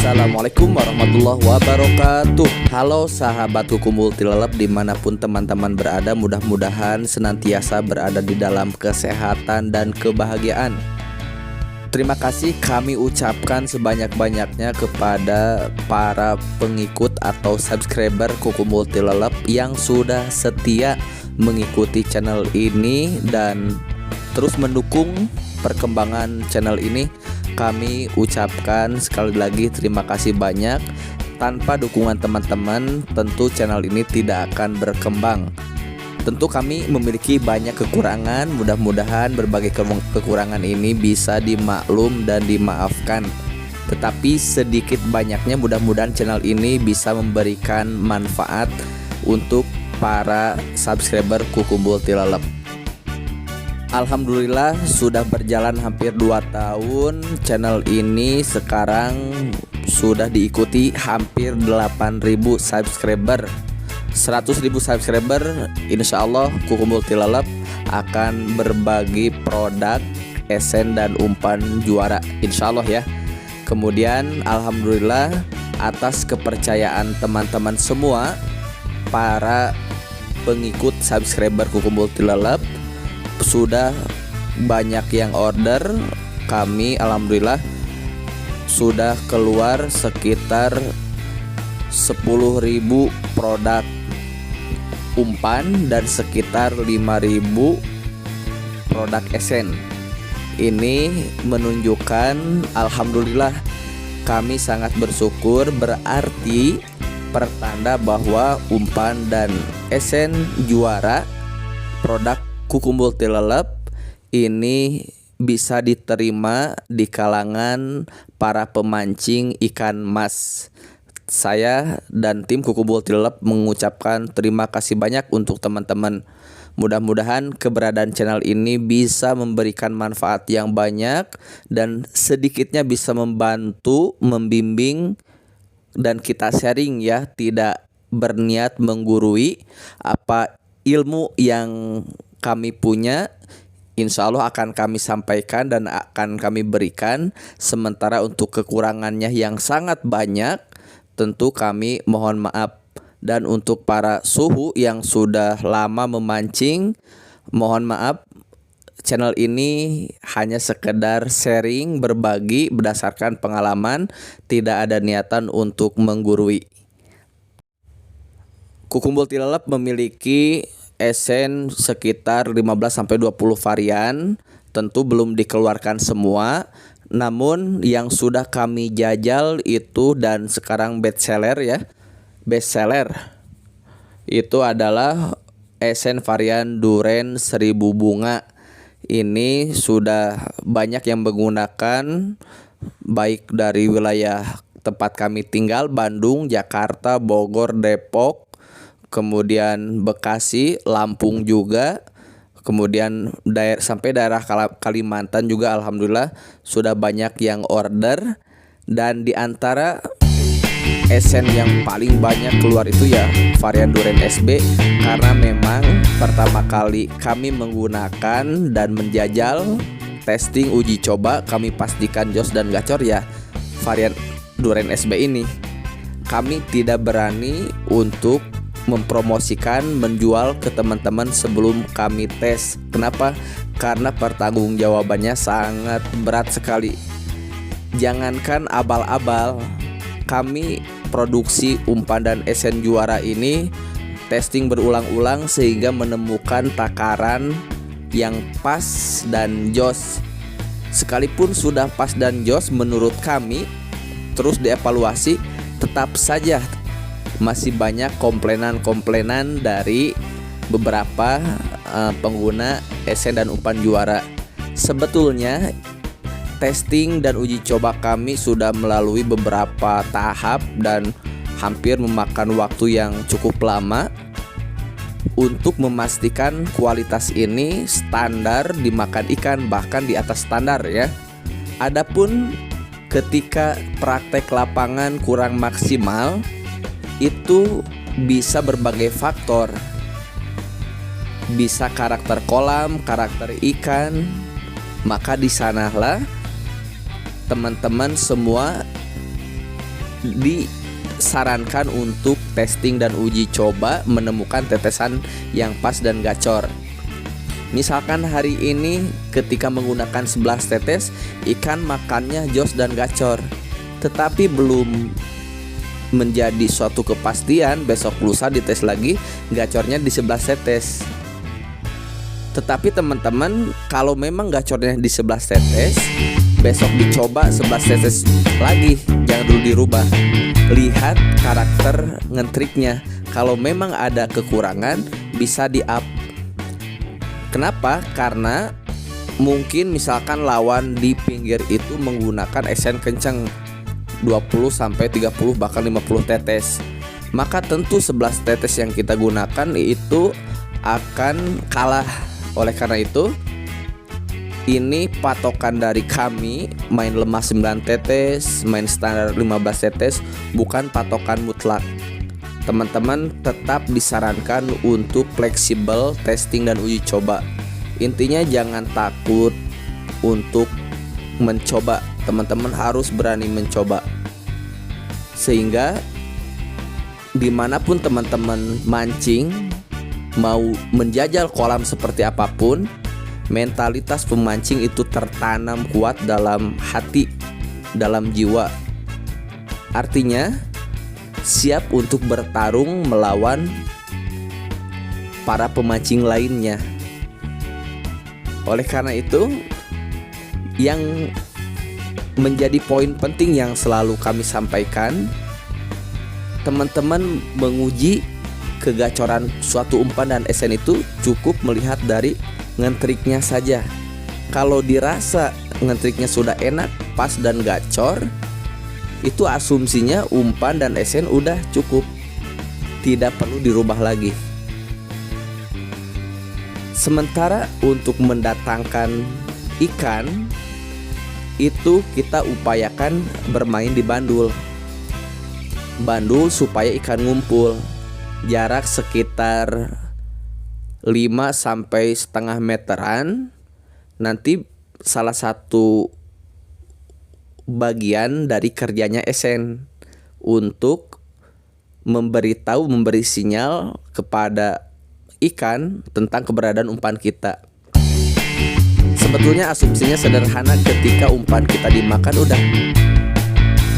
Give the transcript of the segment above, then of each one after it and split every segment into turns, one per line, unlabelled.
Assalamualaikum warahmatullahi wabarakatuh. Halo sahabat Kuku Multilelep dimanapun teman-teman berada, mudah-mudahan senantiasa berada di dalam kesehatan dan kebahagiaan. Terima kasih kami ucapkan sebanyak-banyaknya kepada para pengikut atau subscriber Kuku Multilelep yang sudah setia mengikuti channel ini dan terus mendukung perkembangan channel ini. Kami ucapkan sekali lagi terima kasih banyak. Tanpa dukungan teman-teman, tentu channel ini tidak akan berkembang. Tentu kami memiliki banyak kekurangan. Mudah-mudahan berbagai kekurangan ini bisa dimaklum dan dimaafkan. Tetapi sedikit banyaknya mudah-mudahan channel ini bisa memberikan manfaat untuk para subscriber Kuku Multilelep. Alhamdulillah sudah berjalan hampir 2 tahun. Channel ini sekarang sudah diikuti hampir 8.000 subscriber. 100.000 subscriber, insya Allah Kuku Multilelep akan berbagi produk esen dan umpan juara, insya Allah ya. Kemudian alhamdulillah atas kepercayaan teman-teman semua, para pengikut subscriber Kuku Multilelep, sudah banyak yang order. Kami alhamdulillah sudah keluar sekitar 10.000 produk umpan dan sekitar 5.000 produk esen. Ini menunjukkan alhamdulillah kami sangat bersyukur, berarti pertanda bahwa umpan dan esen juara produk Kuku Multilelep ini bisa diterima di kalangan para pemancing ikan mas. Saya dan tim Kuku Multilelep mengucapkan terima kasih banyak untuk teman-teman. Mudah-mudahan keberadaan channel ini bisa memberikan manfaat yang banyak dan sedikitnya bisa membantu, membimbing, dan kita sharing ya, tidak berniat menggurui. Apa ilmu yang kami punya, insya Allah akan kami sampaikan dan akan kami berikan. Sementara untuk kekurangannya yang sangat banyak, tentu kami mohon maaf. Dan untuk para suhu yang sudah lama memancing, mohon maaf, channel ini hanya sekedar sharing, berbagi berdasarkan pengalaman, tidak ada niatan untuk menggurui. Kuku Multilelep memiliki esen sekitar 15-20 varian. Tentu belum dikeluarkan semua, namun yang sudah kami jajal itu dan sekarang bestseller ya. Bestseller itu adalah esen varian Duren 1000 bunga. Ini sudah banyak yang menggunakan, baik dari wilayah tempat kami tinggal, Bandung, Jakarta, Bogor, Depok, kemudian Bekasi, Lampung juga, kemudian sampai daerah Kalimantan juga alhamdulillah sudah banyak yang order. Dan di antara esen yang paling banyak keluar itu ya varian Duren SB, karena memang pertama kali kami menggunakan dan menjajal, testing, uji coba, kami pastikan jos dan gacor ya varian Duren SB ini. Kami tidak berani untuk mempromosikan, menjual ke teman-teman sebelum kami tes. Kenapa? Karena pertanggungjawabannya sangat berat sekali. Jangankan abal-abal, kami produksi umpan dan esen juara ini testing berulang-ulang sehingga menemukan takaran yang pas dan jos. Sekalipun sudah pas dan jos menurut kami, terus dievaluasi, tetap saja masih banyak komplainan dari beberapa pengguna esen dan umpan juara. Sebetulnya testing dan uji coba kami sudah melalui beberapa tahap dan hampir memakan waktu yang cukup lama untuk memastikan kualitas ini standar dimakan ikan, bahkan di atas standar ya. Adapun ketika praktek lapangan kurang maksimal, itu bisa berbagai faktor. Bisa karakter kolam, karakter ikan. Maka di sanalah teman-teman semua disarankan untuk testing dan uji coba menemukan tetesan yang pas dan gacor. Misalkan hari ini ketika menggunakan 11 tetes, ikan makannya jos dan gacor, tetapi belum menjadi suatu kepastian, besok lusa dites lagi gacornya di 11 tetes. Tetapi teman-teman, kalau memang gacornya di 11 tetes, besok dicoba 11 tetes lagi, jangan dulu dirubah. Lihat karakter ngentriknya, kalau memang ada kekurangan bisa di-up. Kenapa? Karena mungkin misalkan lawan di pinggir itu menggunakan esen kencang 20-30 bahkan 50 tetes, maka tentu 11 tetes yang kita gunakan itu akan kalah. Oleh karena itu, ini patokan dari kami, main lemah 9 tetes, main standar 15 tetes, bukan patokan mutlak. Teman-teman tetap disarankan untuk fleksibel testing dan uji coba. Intinya jangan takut untuk mencoba. Teman-teman harus berani mencoba, sehingga dimanapun teman-teman mancing, mau menjajal kolam seperti apapun, mentalitas pemancing itu tertanam kuat dalam hati, dalam jiwa. Artinya siap untuk bertarung melawan para pemancing lainnya. Oleh karena itu, yang menjadi poin penting yang selalu kami sampaikan, teman-teman menguji kegacoran suatu umpan dan esen itu cukup melihat dari ngentriknya saja. Kalau dirasa ngentriknya sudah enak, pas dan gacor, itu asumsinya umpan dan esen udah cukup, tidak perlu dirubah lagi. Sementara untuk mendatangkan ikan, itu kita upayakan bermain di bandul. Bandul supaya ikan ngumpul. Jarak sekitar 5-setengah meteran. Nanti salah satu bagian dari kerjanya esen untuk memberi sinyal kepada ikan tentang keberadaan umpan kita. Sebetulnya asumsinya sederhana, ketika umpan kita dimakan udah,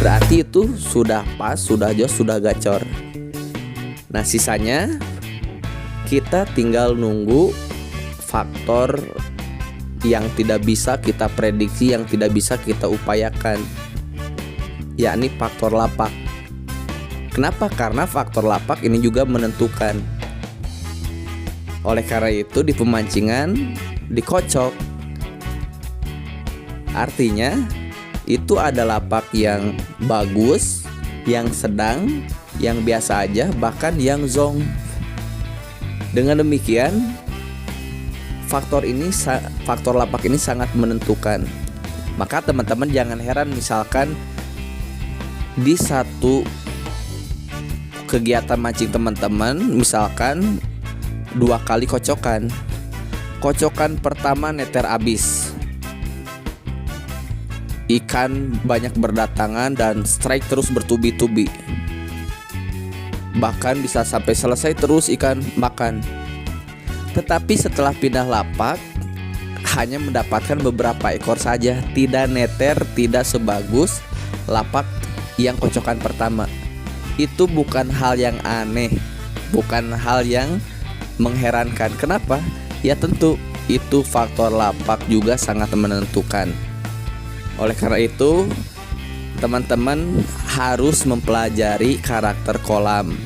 berarti itu sudah pas, sudah jos, sudah gacor. Nah sisanya kita tinggal nunggu faktor yang tidak bisa kita prediksi, yang tidak bisa kita upayakan, yakni faktor lapak. Kenapa? Karena faktor lapak ini juga menentukan. Oleh karena itu di pemancingan dikocok. Artinya itu ada lapak yang bagus, yang sedang, yang biasa aja, bahkan yang zong. Dengan demikian, faktor lapak ini sangat menentukan. Maka teman-teman jangan heran misalkan di satu kegiatan mancing teman-teman, misalkan 2 kali kocokan. Kocokan pertama neter abis, ikan banyak berdatangan dan strike terus bertubi-tubi, bahkan bisa sampai selesai terus ikan makan. Tetapi setelah pindah lapak, hanya mendapatkan beberapa ekor saja, tidak neter, tidak sebagus lapak yang kocokan pertama. Itu bukan hal yang aneh, bukan hal yang mengherankan. Kenapa? Ya tentu itu faktor lapak juga sangat menentukan. Oleh karena itu, teman-teman harus mempelajari karakter kolam.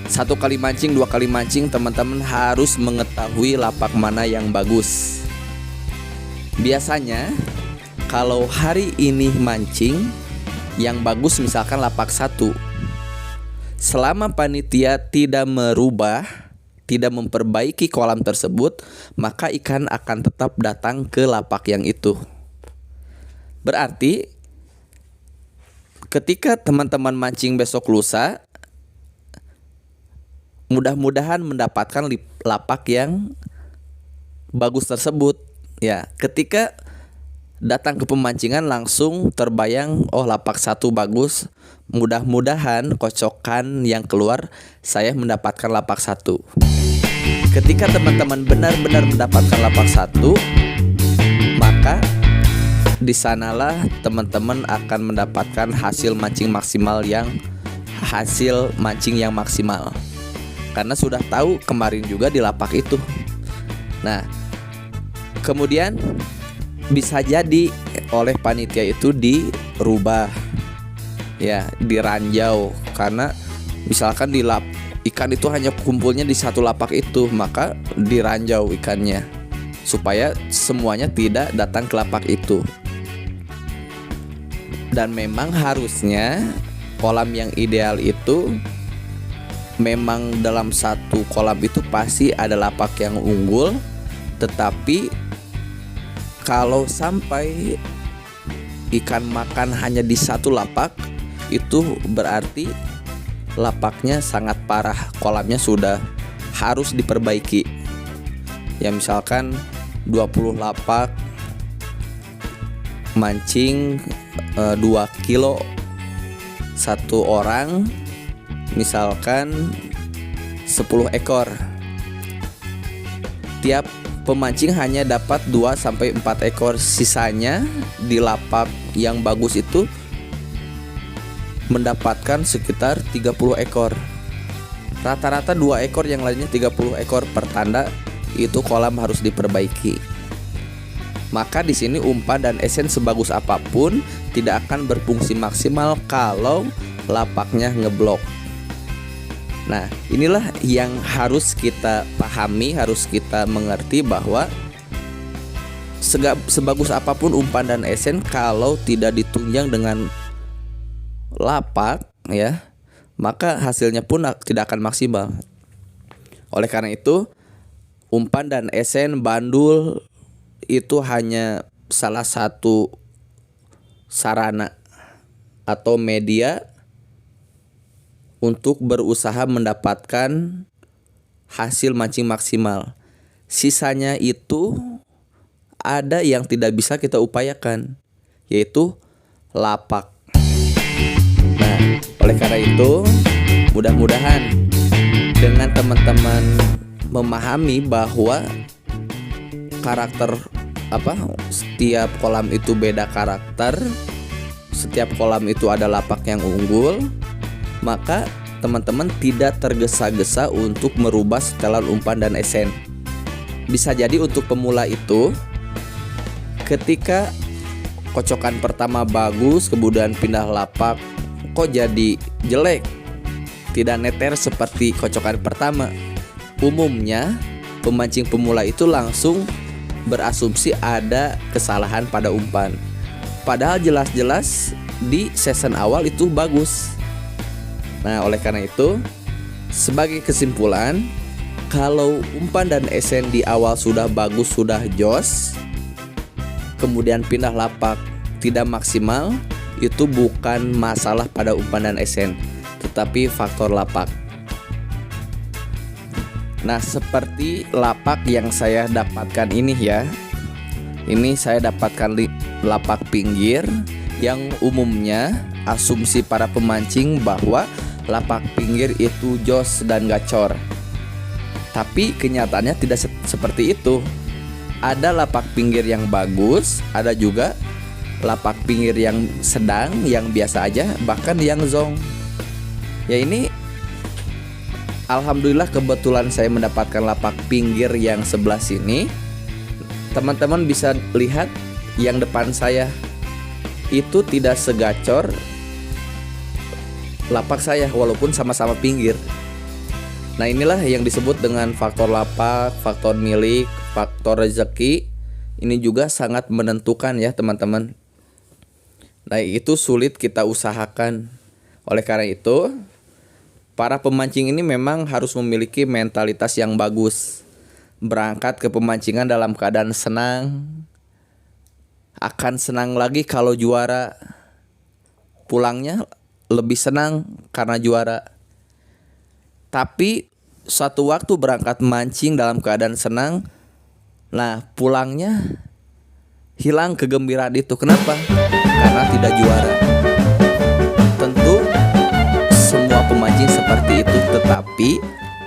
1 kali mancing, 2 kali mancing, teman-teman harus mengetahui lapak mana yang bagus. Biasanya kalau hari ini mancing yang bagus misalkan lapak 1, selama panitia tidak merubah, tidak memperbaiki kolam tersebut, maka ikan akan tetap datang ke lapak yang itu. Berarti ketika teman-teman mancing besok lusa, mudah-mudahan mendapatkan lapak yang bagus tersebut. Ya, ketika datang ke pemancingan langsung terbayang, oh lapak 1 bagus. Mudah-mudahan kocokan yang keluar saya mendapatkan lapak 1. Ketika teman-teman benar-benar mendapatkan lapak 1, maka di sanalah teman-teman akan mendapatkan hasil mancing yang maksimal. Karena sudah tahu kemarin juga di lapak itu. Nah, kemudian bisa jadi oleh panitia itu dirubah, ya, diranjau. Karena misalkan ikan itu hanya kumpulnya di 1 lapak itu, maka diranjau ikannya supaya semuanya tidak datang ke lapak itu. Dan memang harusnya kolam yang ideal itu memang dalam 1 kolam itu pasti ada lapak yang unggul. Tetapi kalau sampai ikan makan hanya di 1 lapak, itu berarti lapaknya sangat parah, kolamnya sudah harus diperbaiki. Ya misalkan 20 lapak mancing 2 kilo 1 orang, misalkan 10 ekor. Tiap pemancing hanya dapat 2-4 ekor, sisanya di lapak yang bagus itu mendapatkan sekitar 30 ekor. Rata-rata 2 ekor, yang lainnya 30 ekor, pertanda itu kolam harus diperbaiki. Maka di sini umpan dan esen sebagus apapun tidak akan berfungsi maksimal kalau lapaknya ngeblok. Nah, inilah yang harus kita pahami, harus kita mengerti bahwa sebagus apapun umpan dan esen, kalau tidak ditunjang dengan lapak, ya, maka hasilnya pun tidak akan maksimal. Oleh karena itu, umpan dan esen, bandul itu hanya salah satu sarana atau media untuk berusaha mendapatkan hasil mancing maksimal. Sisanya itu ada yang tidak bisa kita upayakan, yaitu lapak. Nah, oleh karena itu mudah-mudahan dengan teman-teman memahami bahwa setiap kolam itu beda karakter, setiap kolam itu ada lapak yang unggul, maka teman-teman tidak tergesa-gesa untuk merubah setelan umpan dan esen. Bisa jadi untuk pemula itu, ketika kocokan pertama bagus, kemudian pindah lapak, kok jadi jelek, tidak neter seperti kocokan pertama. Umumnya pemancing pemula itu langsung berasumsi ada kesalahan pada umpan, padahal jelas-jelas di season awal itu bagus. Nah, oleh karena itu, sebagai kesimpulan, kalau umpan dan esen di awal sudah bagus, sudah jos, kemudian pindah lapak tidak maksimal, itu bukan masalah pada umpan dan esen, tetapi faktor lapak. Nah, seperti lapak yang saya dapatkan ini ya. Ini saya dapatkan lapak pinggir yang umumnya asumsi para pemancing bahwa lapak pinggir itu jos dan gacor. Tapi kenyataannya tidak seperti itu. Ada lapak pinggir yang bagus, ada juga lapak pinggir yang sedang, yang biasa aja, bahkan yang zong. Ya, ini alhamdulillah kebetulan saya mendapatkan lapak pinggir yang sebelah sini. Teman-teman bisa lihat yang depan saya itu tidak segacor lapak saya, walaupun sama-sama pinggir. Nah, inilah yang disebut dengan faktor lapak, faktor milik, faktor rezeki. Ini juga sangat menentukan ya teman-teman. Nah, itu sulit kita usahakan. Oleh karena itu, para pemancing ini memang harus memiliki mentalitas yang bagus. Berangkat ke pemancingan dalam keadaan senang. Akan senang lagi kalau juara. Pulangnya lebih senang karena juara. Tapi suatu waktu berangkat mancing dalam keadaan senang, nah pulangnya hilang kegembiraan itu. Kenapa? Karena tidak juara. Tentu semua pemancing seperti itu, tetapi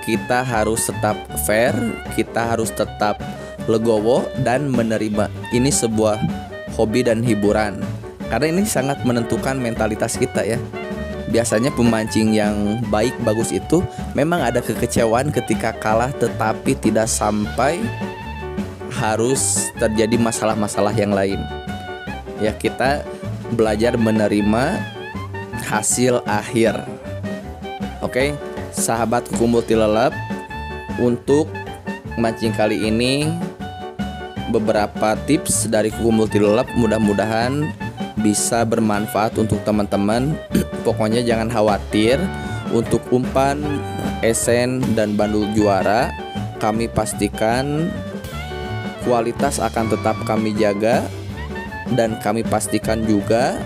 kita harus tetap fair, kita harus tetap legowo dan menerima ini sebuah hobi dan hiburan. Karena ini sangat menentukan mentalitas kita ya. Biasanya pemancing yang baik bagus itu memang ada kekecewaan ketika kalah, tetapi tidak sampai harus terjadi masalah-masalah yang lain. Ya, kita belajar menerima hasil akhir. Oke, sahabat Kuku Multilelep, untuk mancing kali ini beberapa tips dari Kuku Multilelep mudah-mudahan bisa bermanfaat untuk teman-teman. Pokoknya jangan khawatir untuk umpan, esen, dan bandul juara. Kami pastikan kualitas akan tetap kami jaga, dan kami pastikan juga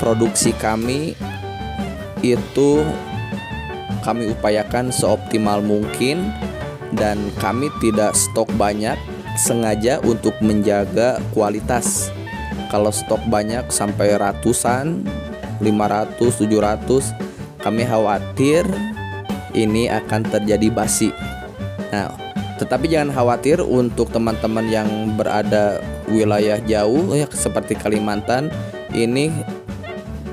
produksi kami itu kami upayakan seoptimal mungkin, dan kami tidak stok banyak sengaja untuk menjaga kualitas. Kalau stok banyak sampai ratusan, 500, 700, kami khawatir ini akan terjadi basi. Nah, tetapi jangan khawatir untuk teman-teman yang berada wilayah jauh ya, seperti Kalimantan, ini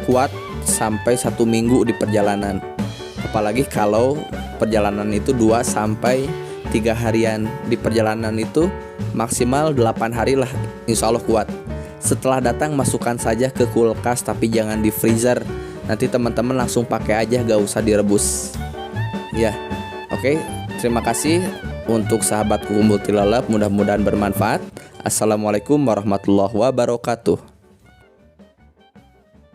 kuat sampai 1 minggu di perjalanan. Apalagi kalau perjalanan itu 2 sampai 3 harian. Di perjalanan itu maksimal 8 hari lah, insya Allah kuat. Setelah datang masukkan saja ke kulkas, tapi jangan di freezer. Nanti teman-teman langsung pakai aja, gak usah direbus. Ya, oke. Terima kasih untuk sahabat Kuku Multilelep, mudah-mudahan bermanfaat. Assalamualaikum warahmatullahi wabarakatuh.